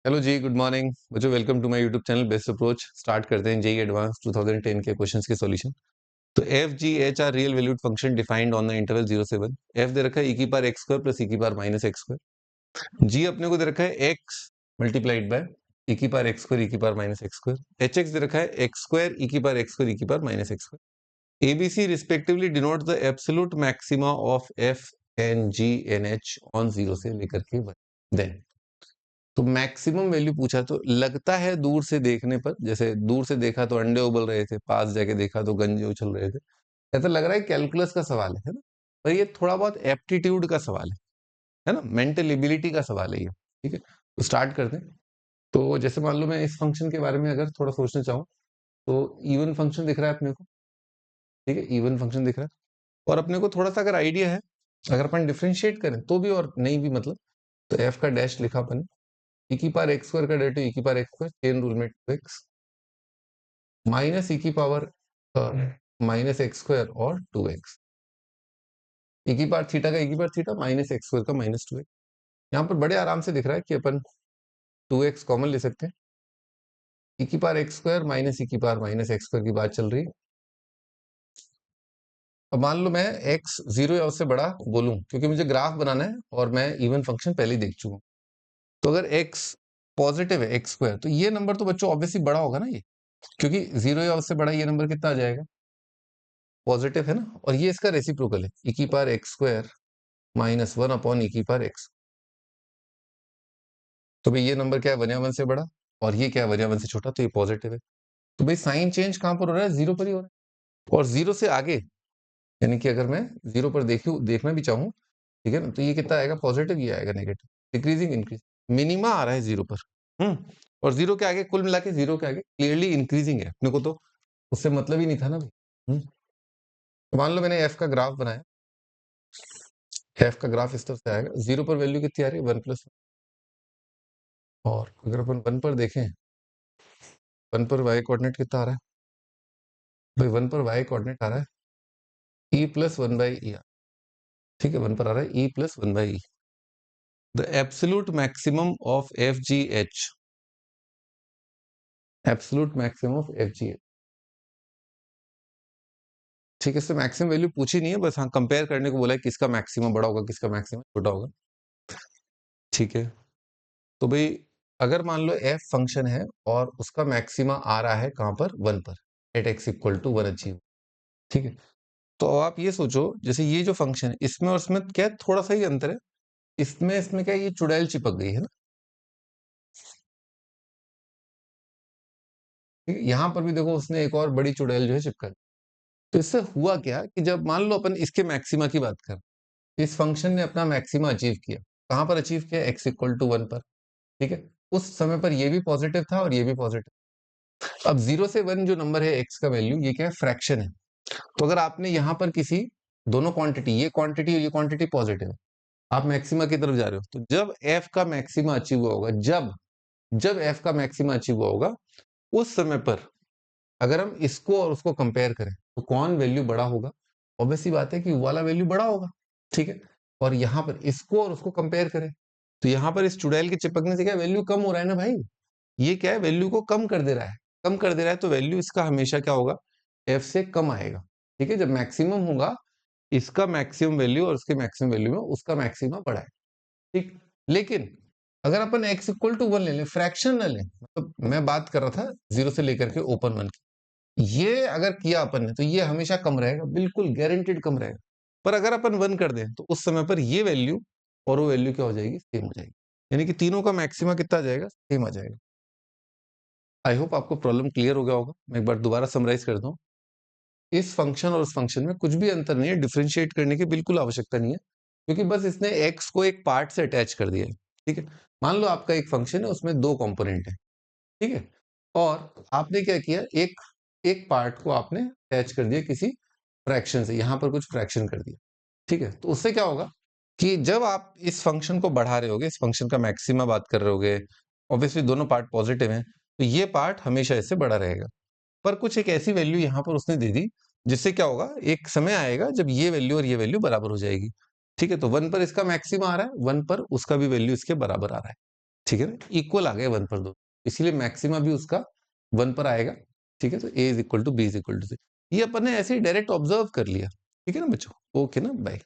Hello ji, good morning बच्चों। Welcome to my YouTube channel best approach. Start करते हैं JEE advance 2010 के questions के सॉल्यूशन। तो f g h are real valued function defined on the interval 0 से 1। F दे रखा है e की power x squared plus e की power minus x squared. G अपने को दे रखा है एक्स मल्टीप्लाइड बाय e की पावर एक्स स्क्वायर e की power minus x squared. H x दे रखा है एक्स स्क्वायर e की पावर एक्स स्क्वायर e की power minus x square. A b c respectively denote the absolute maxima of f and g and h on 0 से लेकर के 1। Then तो maximum value पूछा, तो लगता है दूर से देखने पर, जैसे दूर से देखा तो अंडे उबल रहे थे, पास जाके देखा तो गंजे उछल रहे थे। ऐसा लग रहा है कैलकुलस का सवाल है ना। पर ये थोड़ा बहुत एप्टीट्यूड का सवाल है ना, मेंटल एबिलिटी का सवाल है ये। ठीक है, तो स्टार्ट करते हैं। तो जैसे मान लो मैं इस फंक्शन के बारे में अगर थोड़ा सोचना चाहूँ, तो इवन फंक्शन दिख रहा है अपने को। ठीक है, इवन फंक्शन दिख रहा है और अपने को थोड़ा सा अगर आइडिया है, अगर अपन डिफ्रेंशिएट करें तो भी और नहीं भी मतलब, तो एफ का डैश लिखा अपन e की पावर एक्स स्क्वायर का डेरिवेटिव e की power x square, chain rule में 2x माइनस e की पावर माइनस एक्स स्क्वायर और 2x, e की पावर थीटा का e की power theta minus x square का माइनस 2x। यहाँ पर बड़े आराम से दिख रहा है कि अपन 2x कॉमन ले सकते हैं। e की power x square minus e की पावर माइनस एक्स स्क्वायर की बात चल रही है। अब मान लो मैं x जीरो या उससे बड़ा बोलूं, क्योंकि मुझे ग्राफ बनाना है और मैं इवन फंक्शन पहले ही देख चुका हूं। तो अगर x पॉजिटिव है एक्स स्क्वायर, तो ये नंबर तो बच्चों ऑब्वियसली बड़ा होगा ना ये, क्योंकि जीरो या उससे बड़ा ये नंबर कितना आ जाएगा, पॉजिटिव है ना। और ये इसका रेसिप्रोकल है, e की power x square minus 1 upon e की पावर एक्स। तो भाई ये नंबर क्या है, 1 या 1 से बड़ा, और ये क्या है, 1 या 1 से छोटा, तो ये पॉजिटिव है। तो भाई साइन चेंज कहां पर हो रहा है, जीरो पर ही हो रहा है। और जीरो से आगे, यानी कि अगर मैं जीरो पर देखना भी चाहूँ, ठीक है ना, तो ये कितना आएगा, पॉजिटिव, ये आएगा नेगेटिव, डिक्रीजिंग इंक्रीज, मिनिमा आ रहा है जीरो पर। और जीरो के आगे, कुल मिला के जीरो के आगे क्लियरली इंक्रीजिंग है। अपने को तो उससे मतलब ही नहीं था ना भाई। तो मान लो मैंने एफ का ग्राफ बनाया, एफ का ग्राफ इस तरह से आएगा, जीरो पर वैल्यू कितनी आ रही है, 1+1। और अगर अपन 1 पर देखें, 1 पर वाई कोऑर्डिनेट कितना आ रहा है भाई, 1 पर वाई कोऑर्डिनेट आ रहा है e+1/e। ठीक है, 1 पर आ रहा है e+1/e। The absolute maximum of F g H, absolute maximum of F g H. ठीक है, इससे मैक्सिमम वैल्यू पूछी नहीं है, बस हाँ कंपेयर करने को बोला है, किसका मैक्सिमम बड़ा होगा किसका मैक्सिमम छोटा होगा। ठीक है, तो भाई अगर मान लो एफ फंक्शन है और उसका मैक्सिमा आ रहा है कहां पर, 1 पर, at x equal to 1 achieve. ठीक है, तो अब आप ये सोचो, जैसे ये जो फंक्शन है, इसमें और इसमें क्या है, थोड़ा सा ही अंतर है। इसमें इसमें क्या है, ये चुड़ैल चिपक गई है ना। ठीक है, यहां पर भी देखो उसने एक और बड़ी चुड़ैल जो है चिपका दी। तो इससे हुआ क्या कि जब मान लो अपन इसके मैक्सिमा की बात करें, इस फंक्शन ने अपना मैक्सिमा अचीव किया, कहां पर अचीव किया, एक्स इक्वल टू 1 पर। ठीक है, उस समय पर ये भी पॉजिटिव था और ये भी पॉजिटिव। अब 0 से 1 जो नंबर है एक्स का वैल्यू, ये क्या है, फ्रैक्शन है। तो अगर आपने यहां पर किसी दोनों क्वांटिटी, ये क्वांटिटी और ये क्वांटिटी पॉजिटिव है, आप मैक्सिमा की तरफ जा रहे हो, तो जब एफ का मैक्सिमा अचीव हुआ होगा, जब जब एफ का मैक्सिमा अचीव हुआ होगा, उस समय पर अगर हम इसको और उसको कंपेयर करें, तो कौन वैल्यू बड़ा होगा, ऑब्वियसली बात है कि वो वाला वैल्यू बड़ा होगा। ठीक है, और यहां पर इसको और उसको कंपेयर करें, तो यहां पर इस चुड़ैल के चिपकने से क्या वैल्यू कम हो रहा है ना भाई, ये क्या है, वैल्यू को कम कर दे रहा है, कम कर दे रहा है, तो वैल्यू इसका हमेशा क्या होगा, एफ से कम आएगा। ठीक है, जब मैक्सिमम होगा, इसका मैक्सिमम वैल्यू और उसके मैक्सिमम वैल्यू में उसका मैक्सिमम बड़ा है। ठीक, लेकिन अगर अपन x इक्वल टू 1 ले लें, फ्रैक्शन ना लें, मतलब मैं बात कर रहा था जीरो से लेकर के ओपन 1 की, ये अगर किया अपन ने, तो ये हमेशा कम रहेगा, बिल्कुल गारंटेड कम रहेगा। पर अगर अपन 1 कर दें, तो उस समय पर ये वैल्यू और वो वैल्यू क्या हो जाएगी, सेम हो जाएगी, यानी कि तीनों का मैक्सिमा कितना आ जाएगा, सेम आ जाएगा। आई होप आपको प्रॉब्लम क्लियर हो गया होगा। मैं एक बार दोबारा समराइज करता हूँ। इस फंक्शन और उस फंक्शन में कुछ भी अंतर नहीं है, डिफरेंशिएट करने की बिल्कुल आवश्यकता नहीं है, क्योंकि बस इसने x को एक पार्ट से अटैच कर दिया है। ठीक है, मान लो आपका एक फंक्शन है, उसमें दो कंपोनेंट है। ठीक है, और आपने क्या किया, एक एक पार्ट को आपने अटैच कर दिया किसी फ्रैक्शन से, यहां पर कुछ फ्रैक्शन कर दिया। ठीक है, तो उससे क्या होगा कि जब आप इस फंक्शन को बढ़ा रहे होगे, इस फंक्शन का मैक्सिमा बात कर रहे होगे, ऑब्वियसली दोनों पार्ट पॉजिटिव हैं, तो ये पार्ट हमेशा इससे बड़ा रहेगा। पर कुछ एक ऐसी वैल्यू यहां पर उसने दे दी, जिससे क्या होगा, एक समय आएगा जब ये वैल्यू और ये वैल्यू बराबर हो जाएगी। ठीक है, तो 1 पर इसका मैक्सिमा आ रहा है, 1 पर उसका भी वैल्यू इसके बराबर आ रहा है। ठीक है ना, इक्वल आ गए 1 पर दो, इसीलिए मैक्सिमा भी उसका 1 पर आएगा। ठीक है, तो a is equal to b is equal to c। ये अपन ने ऐसे ही डायरेक्ट ऑब्जर्व कर लिया। ठीक है ना बच्चों, ओके ना, बाय।